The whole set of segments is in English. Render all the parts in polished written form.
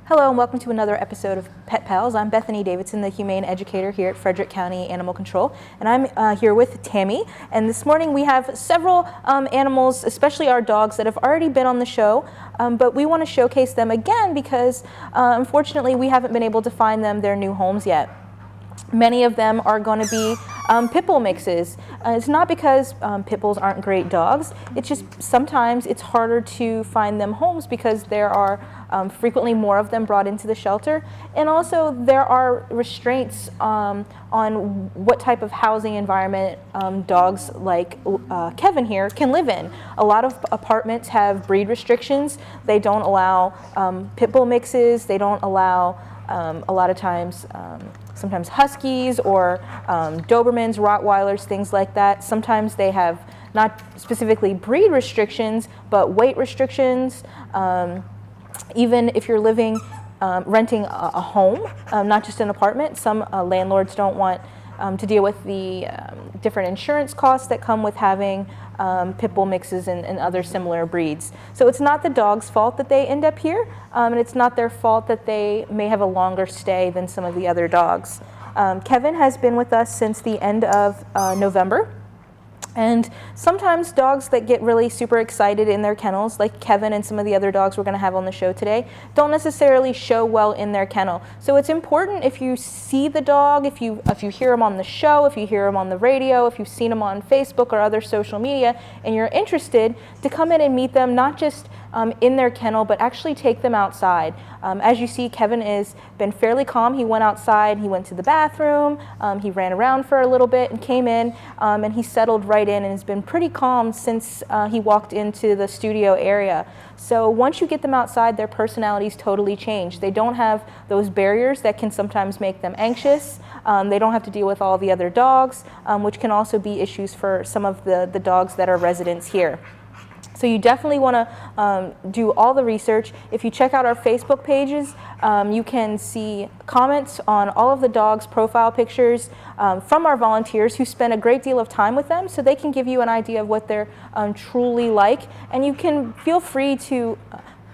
Hello and welcome to another episode of Pet Pals. I'm Bethany Davidson, the Humane Educator here at Frederick County Animal Control, and I'm here with Tammy. And this morning we have several animals, especially our dogs, that have already been on the show, but we want to showcase them again because unfortunately we haven't been able to find them their new homes yet. Many of them are going to be pit bull mixes. It's not because pit bulls aren't great dogs, it's just sometimes it's harder to find them homes because there are frequently more of them brought into the shelter, and also there are restraints on what type of housing environment dogs like Kevin here can live in. A lot of apartments have breed restrictions. They don't allow pit bull mixes. They don't allow a lot of times sometimes huskies or Dobermans, Rottweilers, things like that. Sometimes they have not specifically breed restrictions, but weight restrictions. Even if you're living, renting a home, not just an apartment, some landlords don't want to deal with the different insurance costs that come with having pit bull mixes and other similar breeds. So it's not the dog's fault that they end up here, and it's not their fault that they may have a longer stay than some of the other dogs. Kevin has been with us since the end of November. And sometimes dogs that get really super excited in their kennels, like Kevin and some of the other dogs we're going to have on the show today, don't necessarily show well in their kennel. So it's important, if you see the dog, if you hear him on the show, if you hear him on the radio, if you've seen him on Facebook or other social media, and you're interested, to come in and meet them, not just in their kennel, but actually take them outside. As you see, Kevin has been fairly calm. He went outside, he went to the bathroom, he ran around for a little bit and came in, and he settled right in and has been pretty calm since he walked into the studio area. So once you get them outside, their personalities totally change. They don't have those barriers that can sometimes make them anxious. They don't have to deal with all the other dogs, which can also be issues for some of the dogs that are residents here. So you definitely want to do all the research. If you check out our Facebook pages, you can see comments on all of the dogs' profile pictures from our volunteers who spend a great deal of time with them, so they can give you an idea of what they're truly like. And you can feel free to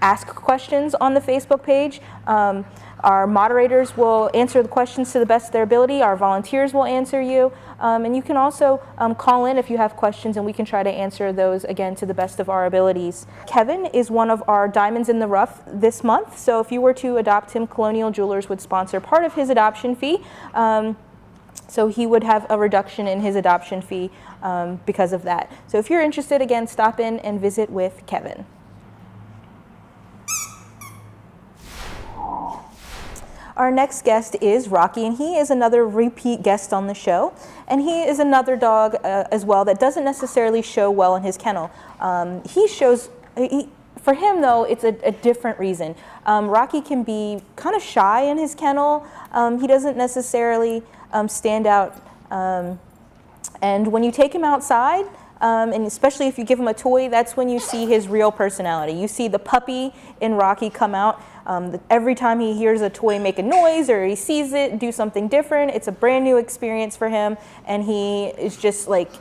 ask questions on the Facebook page. Our moderators will answer the questions to the best of their ability. Our volunteers will answer you. And you can also call in if you have questions, and we can try to answer those again to the best of our abilities. Kevin is one of our diamonds in the rough this month. So if you were to adopt him, Colonial Jewelers would sponsor part of his adoption fee. So he would have a reduction in his adoption fee because of that. So if you're interested, again, stop in and visit with Kevin. Our next guest is Rocky, and he is another repeat guest on the show. And he is another dog as well that doesn't necessarily show well in his kennel. For him, though, it's a different reason. Rocky can be kind of shy in his kennel. He doesn't necessarily stand out. And when you take him outside, and especially if you give him a toy, that's when you see his real personality. You see the puppy in Rocky come out. Every time he hears a toy make a noise or he sees it do something different, it's a brand new experience for him, and he is just like,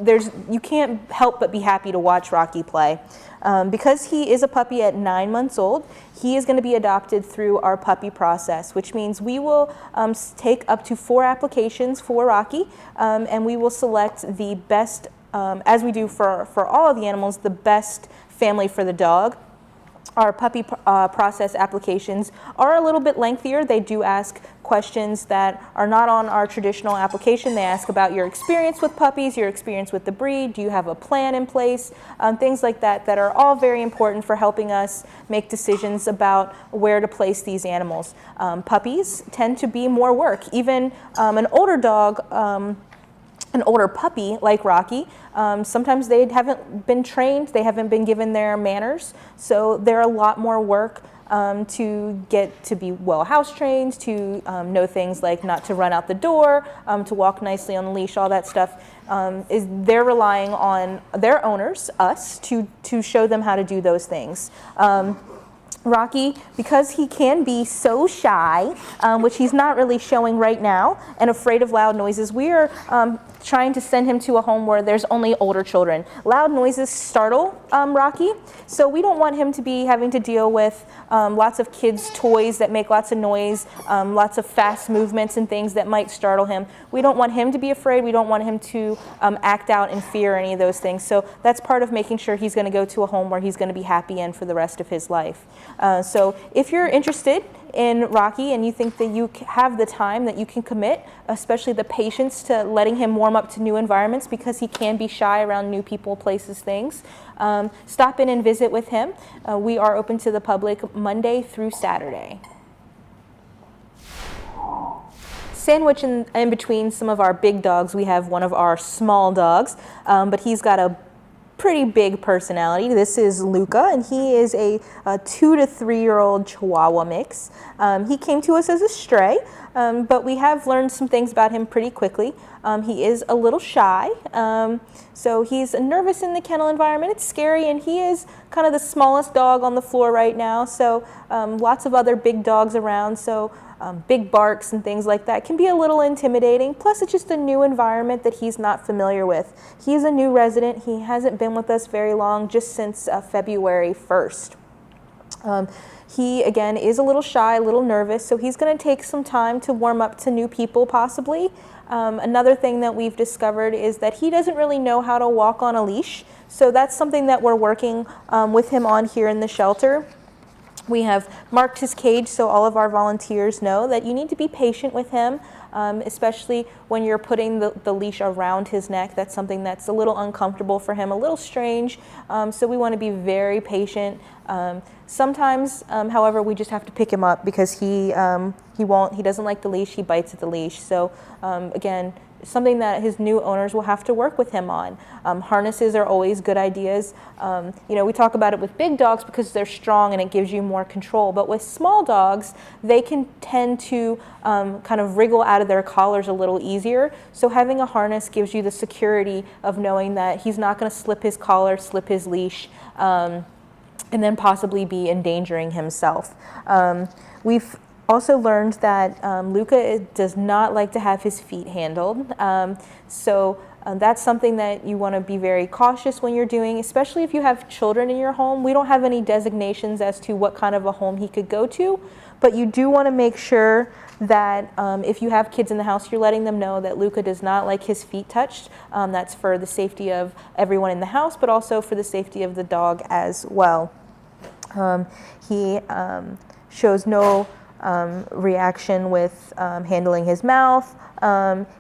you can't help but be happy to watch Rocky play. Because he is a puppy at 9 months old, he is going to be adopted through our puppy process, which means we will take up to 4 applications for Rocky, and we will select the best, as we do for all of the animals, the best family for the dog. Our puppy process applications are a little bit lengthier. They do ask questions that are not on our traditional application. They ask about your experience with puppies, your experience with the breed, do you have a plan in place, things like that are all very important for helping us make decisions about where to place these animals. Puppies tend to be more work. Even an older dog, an older puppy like Rocky, sometimes they haven't been trained, they haven't been given their manners, so they're a lot more work to get to be well house trained, to know things like not to run out the door, to walk nicely on the leash, all that stuff. They're relying on their owners, us, to show them how to do those things. Rocky, because he can be so shy, which he's not really showing right now, and afraid of loud noises, we are trying to send him to a home where there's only older children. Loud noises startle Rocky, so we don't want him to be having to deal with lots of kids' toys that make lots of noise, lots of fast movements and things that might startle him. We don't want him to be afraid. We don't want him to act out in fear or any of those things. So that's part of making sure he's going to go to a home where he's going to be happy in for the rest of his life. So if you're interested in Rocky and you think that you have the time that you can commit, especially the patience to letting him warm up to new environments, because he can be shy around new people, places, things, stop in and visit with him. We are open to the public Monday through Saturday. Sandwich in between some of our big dogs, we have one of our small dogs, but he's got a pretty big personality. This is Luca, and he is a 2 to 3 year old Chihuahua mix. He came to us as a stray, but we have learned some things about him pretty quickly. He is a little shy, so he's nervous in the kennel environment. It's scary, and he is kind of the smallest dog on the floor right now, so lots of other big dogs around, so big barks and things like that can be a little intimidating. Plus, it's just a new environment that he's not familiar with. He's a new resident. He hasn't been with us very long, just since February 1st. He, again, is a little shy, a little nervous, so he's going to take some time to warm up to new people, possibly. Another thing that we've discovered is that he doesn't really know how to walk on a leash, so that's something that we're working with him on here in the shelter. We have marked his cage so all of our volunteers know that you need to be patient with him, especially when you're putting the leash around his neck. That's something that's a little uncomfortable for him, a little strange, so we want to be very patient. Sometimes, however, we just have to pick him up because he doesn't like the leash, he bites at the leash. So again, something that his new owners will have to work with him on. Harnesses are always good ideas. You know, we talk about it with big dogs because they're strong and it gives you more control. But with small dogs, they can tend to kind of wriggle out of their collars a little easier. So having a harness gives you the security of knowing that he's not going to slip his collar, slip his leash, and then possibly be endangering himself. We've also learned that Luca does not like to have his feet handled. So that's something that you want to be very cautious when you're doing, especially if you have children in your home. We don't have any designations as to what kind of a home he could go to, but you do want to make sure that if you have kids in the house, you're letting them know that Luca does not like his feet touched. That's for the safety of everyone in the house, but also for the safety of the dog as well. He shows no reaction with handling his mouth.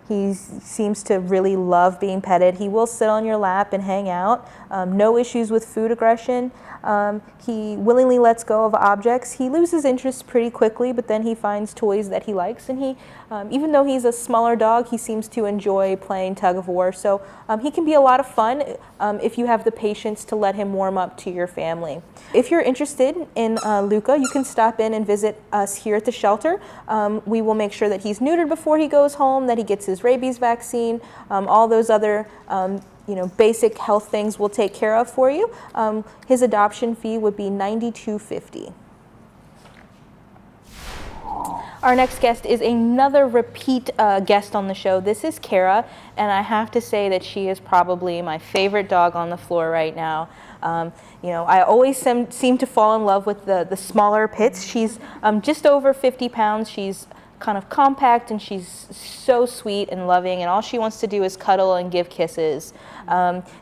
He seems to really love being petted. He will sit on your lap and hang out. No issues with food aggression. He willingly lets go of objects. He loses interest pretty quickly, but then he finds toys that he likes. And he, even though he's a smaller dog, he seems to enjoy playing tug of war. So he can be a lot of fun if you have the patience to let him warm up to your family. If you're interested in Luca, you can stop in and visit us here at the shelter. We will make sure that he's neutered before he goes home, that he gets his rabies vaccine, all those other basic health things we'll take care of for you. His adoption fee would be $92.50. Our next guest is another repeat guest on the show. This is Kara, and I have to say that she is probably my favorite dog on the floor right now. I always seem to fall in love with the smaller pits. She's just over 50 pounds. She's kind of compact, and she's so sweet and loving, and all she wants to do is cuddle and give kisses.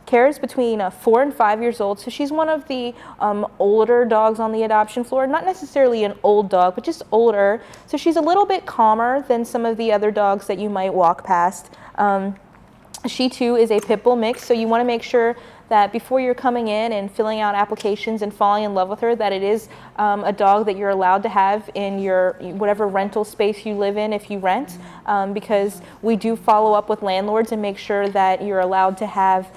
Kara's between 4 and 5 years old, so she's one of the older dogs on the adoption floor. Not necessarily an old dog, but just older. So she's a little bit calmer than some of the other dogs that you might walk past. She too is a pit bull mix, so you want to make sure that before you're coming in and filling out applications and falling in love with her, that it is a dog that you're allowed to have in your whatever rental space you live in if you rent, because we do follow up with landlords and make sure that you're allowed to have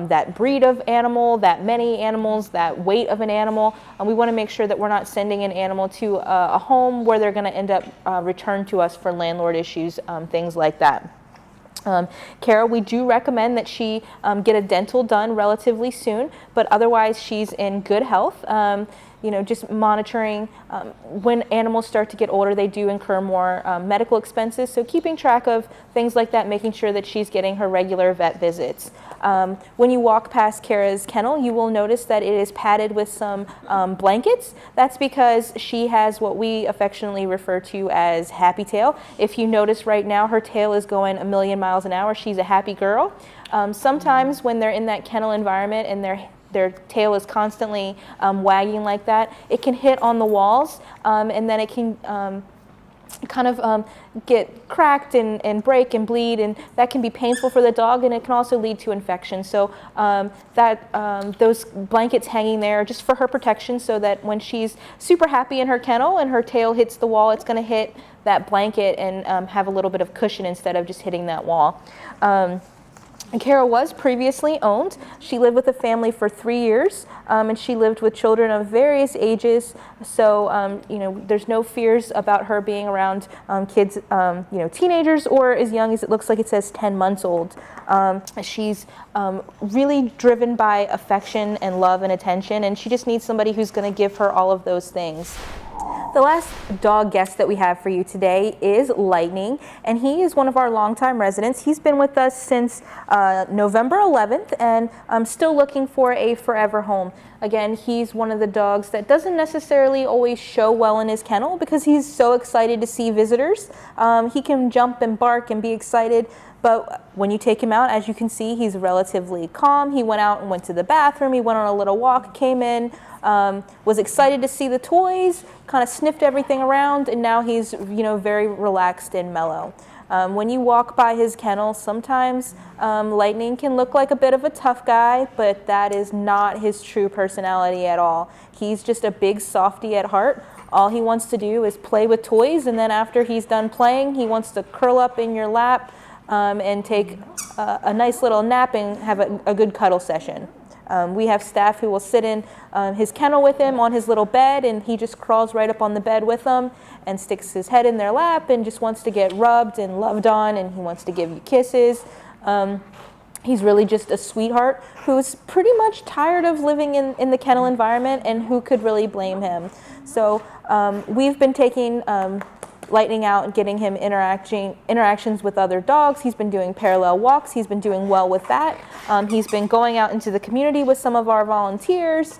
that breed of animal, that many animals, that weight of an animal. And we want to make sure that we're not sending an animal to a home where they're going to end up returned to us for landlord issues, things like that. Kara, we do recommend that she get a dental done relatively soon, but otherwise she's in good health. just monitoring. When animals start to get older, they do incur more medical expenses. So keeping track of things like that, making sure that she's getting her regular vet visits. When you walk past Kara's kennel, you will notice that it is padded with some blankets. That's because she has what we affectionately refer to as happy tail. If you notice right now, her tail is going a million miles an hour. She's a happy girl. Sometimes when they're in that kennel environment and their tail is constantly wagging like that, it can hit on the walls, and then it can kind of get cracked and break and bleed, and that can be painful for the dog, and it can also lead to infection. So those blankets hanging there just for her protection, so that when she's super happy in her kennel and her tail hits the wall, it's going to hit that blanket and have a little bit of cushion instead of just hitting that wall. And Kara was previously owned. She lived with a family for 3 years, and she lived with children of various ages. So, there's no fears about her being around kids, teenagers, or as young as it looks like it says 10 months old. She's really driven by affection and love and attention, and she just needs somebody who's going to give her all of those things. The last dog guest that we have for you today is Lightning, and he is one of our longtime residents. He's been with us since November 11th, and I'm still looking for a forever home. Again, he's one of the dogs that doesn't necessarily always show well in his kennel because he's so excited to see visitors. He can jump and bark and be excited, but when you take him out, as you can see, he's relatively calm. He went out and went to the bathroom. He went on a little walk, came in, was excited to see the toys, kind of sniffed everything around, and now he's, very relaxed and mellow. When you walk by his kennel, sometimes Lightning can look like a bit of a tough guy, but that is not his true personality at all. He's just a big softy at heart. All he wants to do is play with toys, and then after he's done playing, he wants to curl up in your lap and take a nice little nap and have a good cuddle session. We have staff who will sit in his kennel with him on his little bed, and he just crawls right up on the bed with them and sticks his head in their lap and just wants to get rubbed and loved on, and he wants to give you kisses. He's really just a sweetheart who's pretty much tired of living in the kennel environment, and who could really blame him? So we've been taking Lightning out and getting him interactions with other dogs. He's been doing parallel walks. He's been doing well with that. He's been going out into the community with some of our volunteers.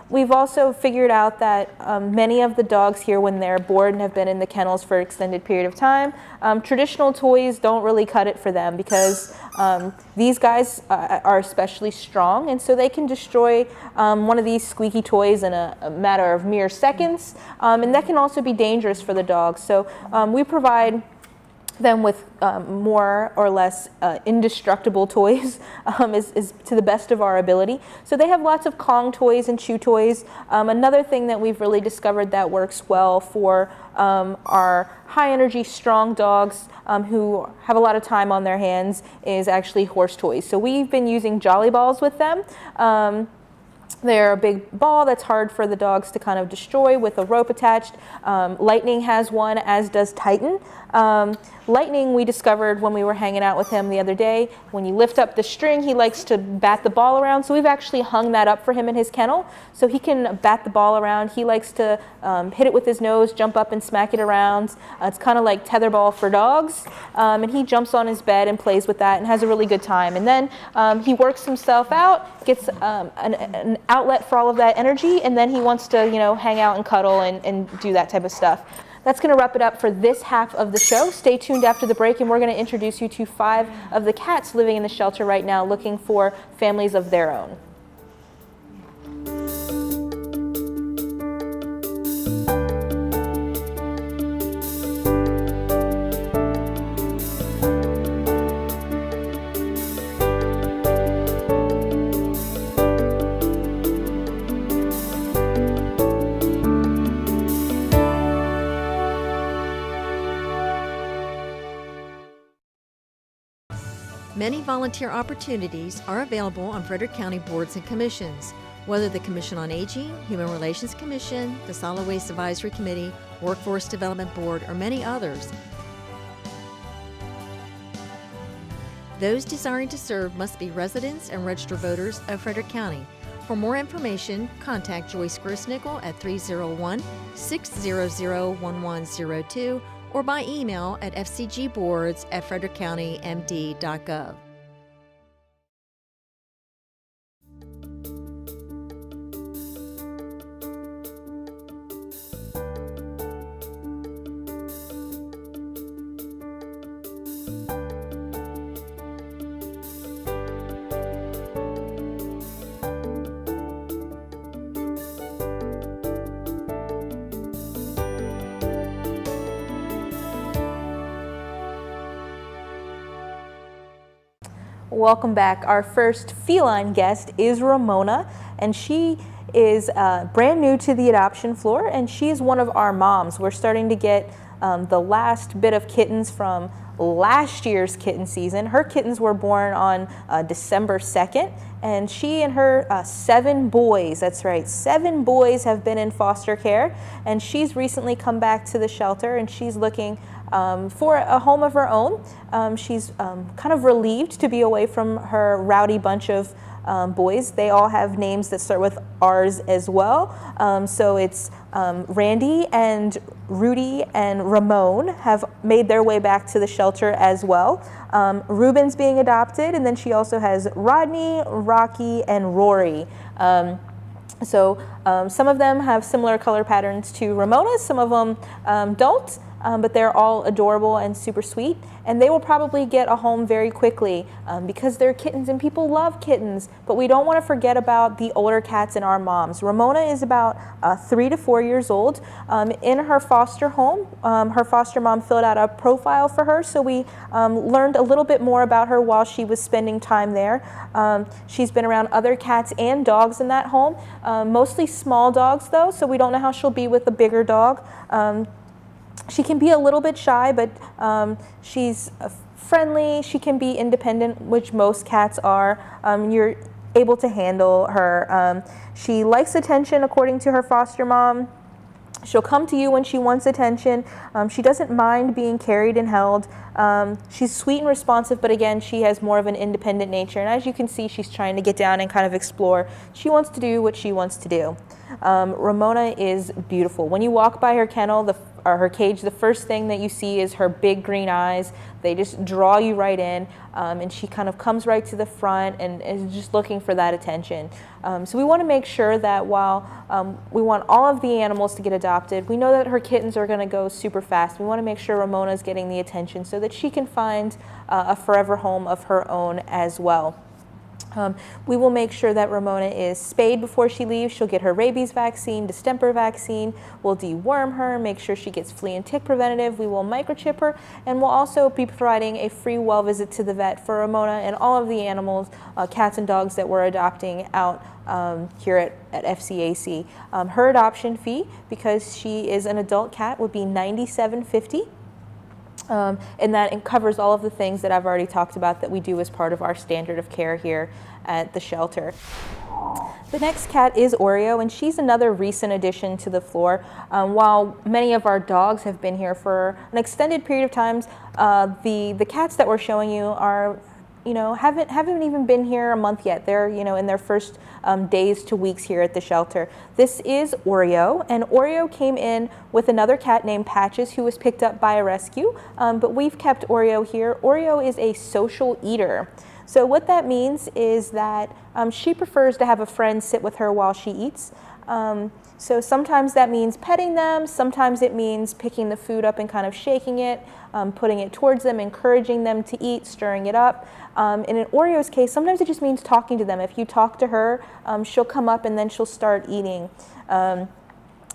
We've also figured out that many of the dogs here, when they're bored and have been in the kennels for an extended period of time, traditional toys don't really cut it for them, because these guys are especially strong, and so they can destroy one of these squeaky toys in a matter of mere seconds, and that can also be dangerous for the dogs. So we provide them with more or less indestructible toys is to the best of our ability. So they have lots of Kong toys and chew toys. Another thing that we've really discovered that works well for our high energy, strong dogs who have a lot of time on their hands is actually horse toys. So we've been using Jolly Balls with them. They're a big ball that's hard for the dogs to kind of destroy with a rope attached. Lightning has one, as does Titan. Lightning, we discovered when we were hanging out with him the other day, when you lift up the string, he likes to bat the ball around. So we've actually hung that up for him in his kennel, so he can bat the ball around. He likes to hit it with his nose, jump up and smack it around. It's kind of like tetherball for dogs. And he jumps on his bed and plays with that and has a really good time. And then he works himself out, gets an outlet for all of that energy, and then he wants to, hang out and cuddle and do that type of stuff. That's going to wrap it up for this half of the show. Stay tuned after the break, and we're going to introduce you to 5 of the cats living in the shelter right now, looking for families of their own. Many volunteer opportunities are available on Frederick County boards and commissions, whether the Commission on Aging, Human Relations Commission, the Solid Waste Advisory Committee, Workforce Development Board, or many others. Those desiring to serve must be residents and registered voters of Frederick County. For more information, contact Joyce Grissnickel at 301-600-1102 or by email at fcgboards@frederickcountymd.gov. Welcome back. Our first feline guest is Ramona, and she is brand new to the adoption floor, and she is one of our moms. We're starting to get the last bit of kittens from last year's kitten season. Her kittens were born on December 2nd, and she and her 7 boys, that's right, 7 boys have been in foster care, and she's recently come back to the shelter, and she's looking for a home of her own. She's kind of relieved to be away from her rowdy bunch of boys. They all have names that start with R's as well. So it's Randy and Rudy and Ramon have made their way back to the shelter as well. Ruben's being adopted, and then she also has Rodney, Rocky, and Rory. So some of them have similar color patterns to Ramona's, some of them don't. But they're all adorable and super sweet, and they will probably get a home very quickly because they're kittens and people love kittens. But we don't want to forget about the older cats in our moms. Ramona is about 3 to 4 years old. In her foster home, her foster mom filled out a profile for her, so we learned a little bit more about her while she was spending time there. She's been around other cats and dogs in that home, mostly small dogs though, so we don't know how she'll be with a bigger dog. She can be a little bit shy, but she's friendly. She can be independent, which most cats are. You're able to handle her. She likes attention according to her foster mom. She'll come to you when she wants attention. She doesn't mind being carried and held. She's sweet and responsive, but again, she has more of an independent nature. And as you can see, she's trying to get down and kind of explore. She wants to do what she wants to do. Ramona is beautiful. When you walk by her kennel, or her cage, the first thing that you see is her big green eyes. They just draw you right in, and she kind of comes right to the front and is just looking for that attention. So we want to make sure that while we want all of the animals to get adopted, we know that her kittens are going to go super fast. We want to make sure Ramona is getting the attention so that she can find a forever home of her own as well. We will make sure that Ramona is spayed before she leaves. She'll get her rabies vaccine, distemper vaccine. We'll deworm her, make sure she gets flea and tick preventative. We will microchip her, and we'll also be providing a free well visit to the vet for Ramona and all of the animals, cats and dogs that we're adopting out here at FCAC. Her adoption fee, because she is an adult cat, would be $97.50. And that covers all of the things that I've already talked about that we do as part of our standard of care here at the shelter. The next cat is Oreo, and she's another recent addition to the floor. While many of our dogs have been here for an extended period of time, the cats that we're showing you are, haven't even been here a month yet. They're, in their first days to weeks here at the shelter. This is Oreo, and Oreo came in with another cat named Patches who was picked up by a rescue, but we've kept Oreo here. Oreo is a social eater. So what that means is that she prefers to have a friend sit with her while she eats. So sometimes that means petting them, sometimes it means picking the food up and kind of shaking it, putting it towards them, encouraging them to eat, stirring it up. And in Oreo's case, sometimes it just means talking to them. If you talk to her, she'll come up and then she'll start eating.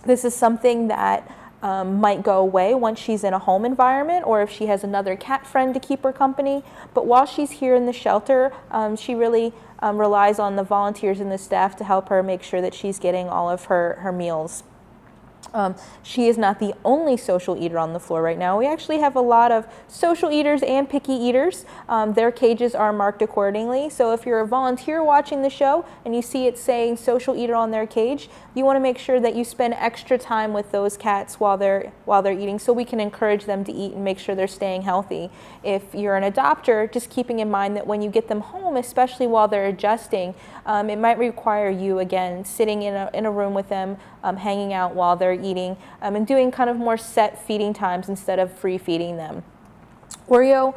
This is something that might go away once she's in a home environment or if she has another cat friend to keep her company. But while she's here in the shelter, she really relies on the volunteers and the staff to help her make sure that she's getting all of her meals. She is not the only social eater on the floor right now. We actually have a lot of social eaters and picky eaters. Their cages are marked accordingly. So if you're a volunteer watching the show and you see it saying social eater on their cage, you want to make sure that you spend extra time with those cats while they're eating, so we can encourage them to eat and make sure they're staying healthy. If you're an adopter, just keeping in mind that when you get them home, especially while they're adjusting, it might require you, again, sitting in a room with them, hanging out while they're eating, and doing kind of more set feeding times instead of free feeding them. Oreo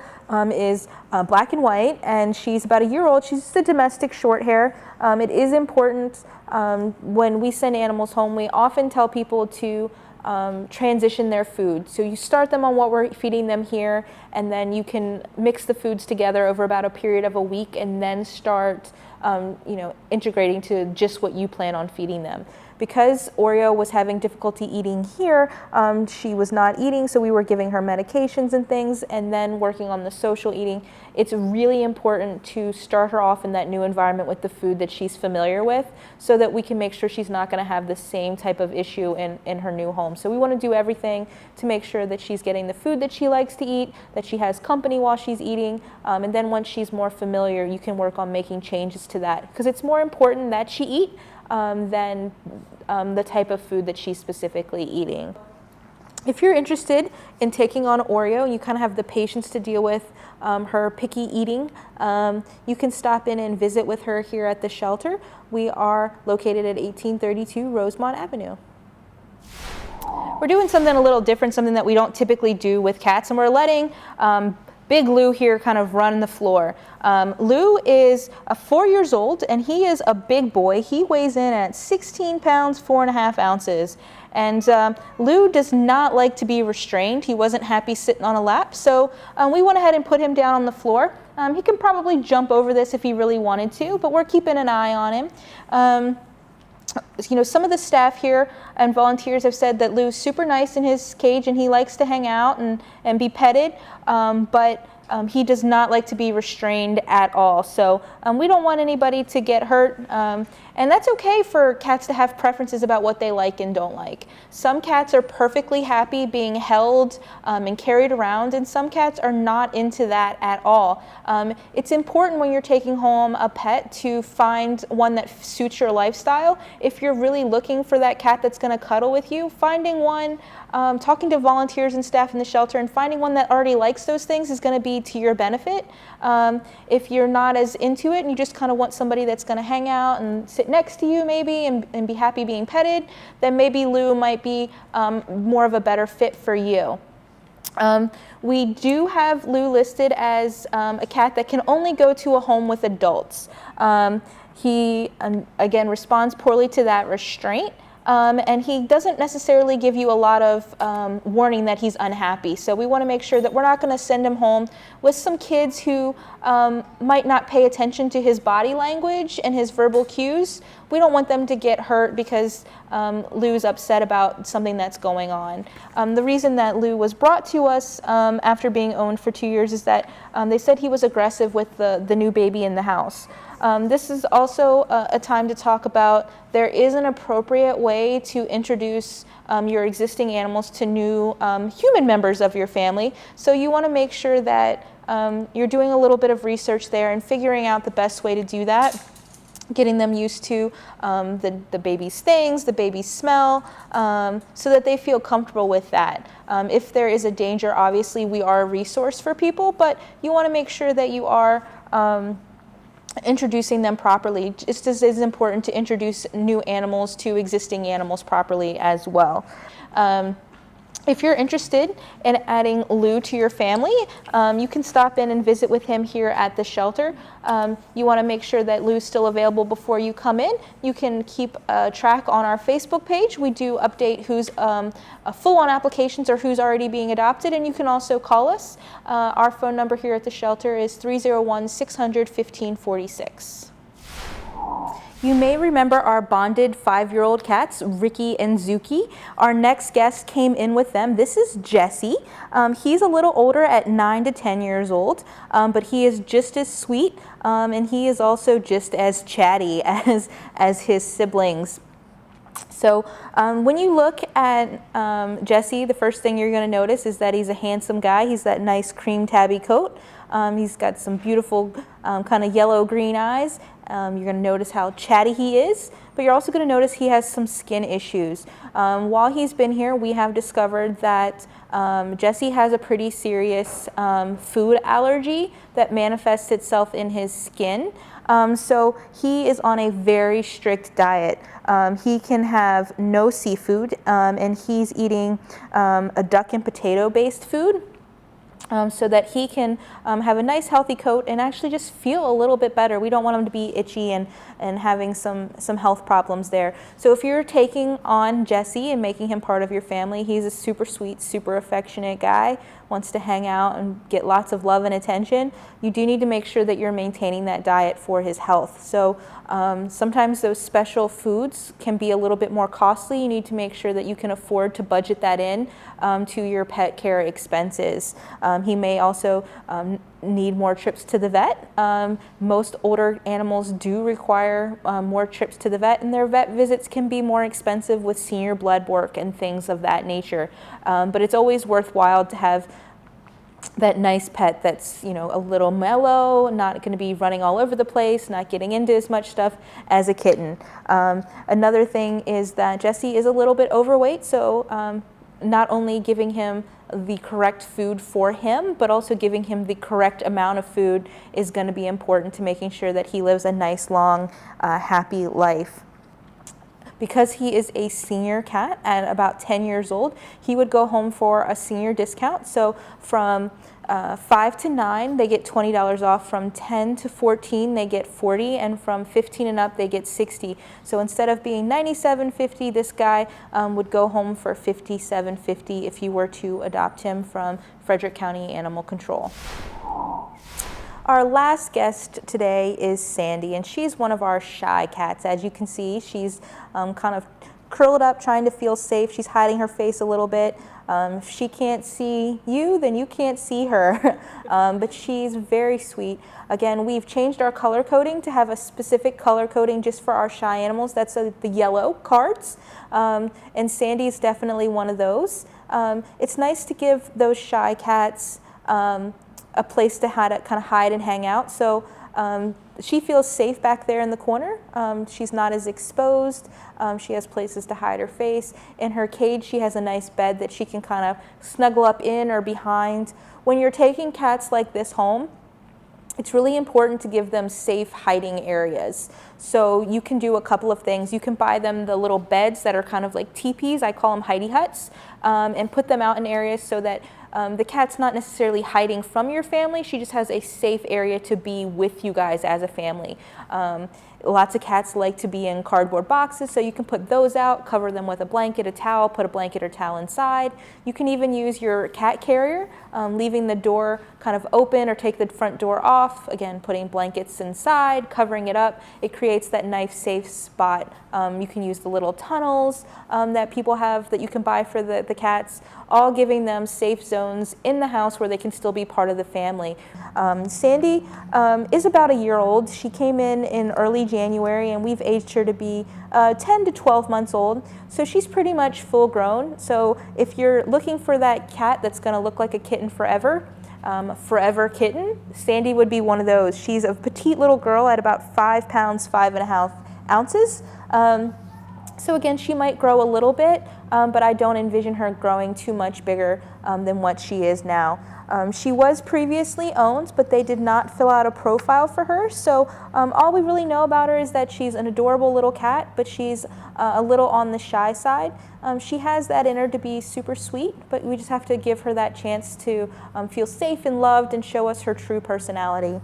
is black and white, and she's about a year old. She's just a domestic short hair. It is important when we send animals home, we often tell people to transition their food. So you start them on what we're feeding them here, and then you can mix the foods together over about a period of a week, and then start integrating to just what you plan on feeding them. Because Oreo was having difficulty eating here, she was not eating, so we were giving her medications and things, and then working on the social eating. It's really important to start her off in that new environment with the food that she's familiar with, so that we can make sure she's not going to have the same type of issue in her new home. So we want to do everything to make sure that she's getting the food that she likes to eat, that she has company while she's eating, and then once she's more familiar, you can work on making changes to that, because it's more important that she eat than the type of food that she's specifically eating. If you're interested in taking on Oreo, you kind of have the patience to deal with her picky eating, you can stop in and visit with her here at the shelter. We are located at 1832 Rosemont Avenue. We're doing something a little different, something that we don't typically do with cats, and we're letting Big Lou here kind of run the floor. Lou is 4 years old, and he is a big boy. He weighs in at 16 pounds, 4.5 ounces. And Lou does not like to be restrained. He wasn't happy sitting on a lap, so we went ahead and put him down on the floor. He can probably jump over this if he really wanted to, but we're keeping an eye on him. Some of the staff here and volunteers have said that Lou's super nice in his cage and he likes to hang out and be petted, but he does not like to be restrained at all. So we don't want anybody to get hurt, and that's okay for cats to have preferences about what they like and don't like. Some cats are perfectly happy being held and carried around, and some cats are not into that at all. It's important when you're taking home a pet to find one that suits your lifestyle. If you're really looking for that cat that's going to cuddle with you, finding one, talking to volunteers and staff in the shelter and finding one that already likes those things is going to be to your benefit. If you're not as into it and you just kind of want somebody that's going to hang out and sit next to you maybe and be happy being petted, then maybe Lou might be more of a better fit for you. We do have Lou listed as a cat that can only go to a home with adults. He, again, responds poorly to that restraint. And he doesn't necessarily give you a lot of warning that he's unhappy. So we want to make sure that we're not going to send him home with some kids who might not pay attention to his body language and his verbal cues. We don't want them to get hurt because Lou's upset about something that's going on. The reason that Lou was brought to us after being owned for 2 years is that they said he was aggressive with the new baby in the house. This is also a time to talk about there is an appropriate way to introduce your existing animals to new human members of your family. So you want to make sure that you're doing a little bit of research there and figuring out the best way to do that, getting them used to the baby's things, the baby's smell, so that they feel comfortable with that. If there is a danger, obviously we are a resource for people, but you want to make sure that you are introducing them properly. Just as it's important to introduce new animals to existing animals properly as well. If you're interested in adding Lou to your family, you can stop in and visit with him here at the shelter. You want to make sure that Lou's still available before you come in. You can keep track on our Facebook page. We do update who's full-on applications or who's already being adopted, and you can also call us. Our phone number here at the shelter is 301-600-1546. You may remember our bonded 5-year-old cats, Ricky and Zuki. Our next guest came in with them. This is Jesse. He's a little older at 9 to 10 years old, but he is just as sweet, and he is also just as chatty as his siblings. So when you look at Jesse, the first thing you're going to notice is that he's a handsome guy. He's that nice cream tabby coat. He's got some beautiful kind of yellow-green eyes. You're going to notice how chatty he is, but you're also going to notice he has some skin issues. While he's been here, we have discovered that Jesse has a pretty serious food allergy that manifests itself in his skin. So he is on a very strict diet. He can have no seafood, and he's eating a duck and potato based food. So that he can have a nice healthy coat and actually just feel a little bit better. We don't want him to be itchy and having some health problems there. So if you're taking on Jesse and making him part of your family, he's a super sweet, super affectionate guy, wants to hang out and get lots of love and attention. You do need to make sure that you're maintaining that diet for his health. So sometimes those special foods can be a little bit more costly. You need to make sure that you can afford to budget that in to your pet care expenses. He may also need more trips to the vet. Most older animals do require more trips to the vet, and their vet visits can be more expensive with senior blood work and things of that nature. But it's always worthwhile to have that nice pet that's, you know, a little mellow, not going to be running all over the place, not getting into as much stuff as a kitten. Another thing is that Jesse is a little bit overweight, so not only giving him the correct food for him, but also giving him the correct amount of food is going to be important to making sure that he lives a nice, long, happy life. Because he is a senior cat at about 10 years old, he would go home for a senior discount. So from 5 to 9, they get $20 off. From 10 to 14, they get $40, and from 15 and up, they get $60. So instead of being $97.50, this guy would go home for $57.50 if you were to adopt him from Frederick County Animal Control. Our last guest today is Sandy, and she's one of our shy cats. As you can see, she's kind of curled up, trying to feel safe. She's hiding her face a little bit. If she can't see you, then you can't see her. But she's very sweet. Again, we've changed our color coding to have a specific color coding just for our shy animals. That's the yellow cards, and Sandy's definitely one of those. It's nice to give those shy cats a place to kind of hide and hang out. So she feels safe back there in the corner. She's not as exposed. She has places to hide her face. In her cage, she has a nice bed that she can kind of snuggle up in or behind. When you're taking cats like this home, it's really important to give them safe hiding areas. So you can do a couple of things. You can buy them the little beds that are kind of like teepees, I call them hidey huts, and put them out in areas so that the cat's not necessarily hiding from your family. She just has a safe area to be with you guys as a family. Lots of cats like to be in cardboard boxes, so you can put those out, cover them with a blanket, a towel, put a blanket or towel inside. You can even use your cat carrier, leaving the door kind of open, or take the front door off. Again, putting blankets inside, covering it up. It creates that nice safe spot. You can use the little tunnels that people have that you can buy for the cats, all giving them safe zones in the house where they can still be part of the family. Sandy is about a year old. She came in early January, and we've aged her to be 10 to 12 months old. So she's pretty much full grown. So if you're looking for that cat that's going to look like a kitten forever, forever kitten, Sandy would be one of those. She's a petite little girl at about 5 pounds, 5.5 ounces. So again, she might grow a little bit, but I don't envision her growing too much bigger than what she is now. She was previously owned, but they did not fill out a profile for her. So all we really know about her is that she's an adorable little cat, but she's a little on the shy side. She has that in her to be super sweet, but we just have to give her that chance to feel safe and loved and show us her true personality.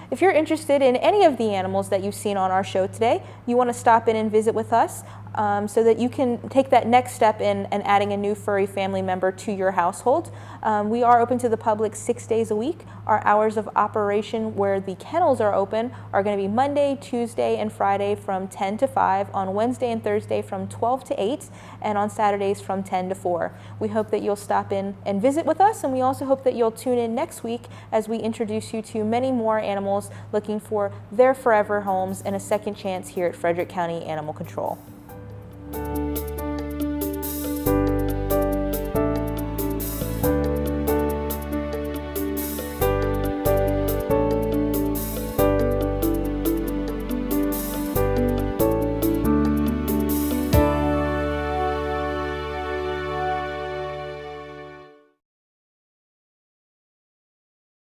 If you're interested in any of the animals that you've seen on our show today, you want to stop in and visit with us so that you can take that next step in adding a new furry family member to your household. We are open to the public 6 days a week. Our hours of operation where the kennels are open are going to be Monday, Tuesday, and Friday from 10 to 5, on Wednesday and Thursday from 12 to 8, and on Saturdays from 10 to 4. We hope that you'll stop in and visit with us, and we also hope that you'll tune in next week as we introduce you to many more animals looking for their forever homes and a second chance here at Frederick County Animal Control.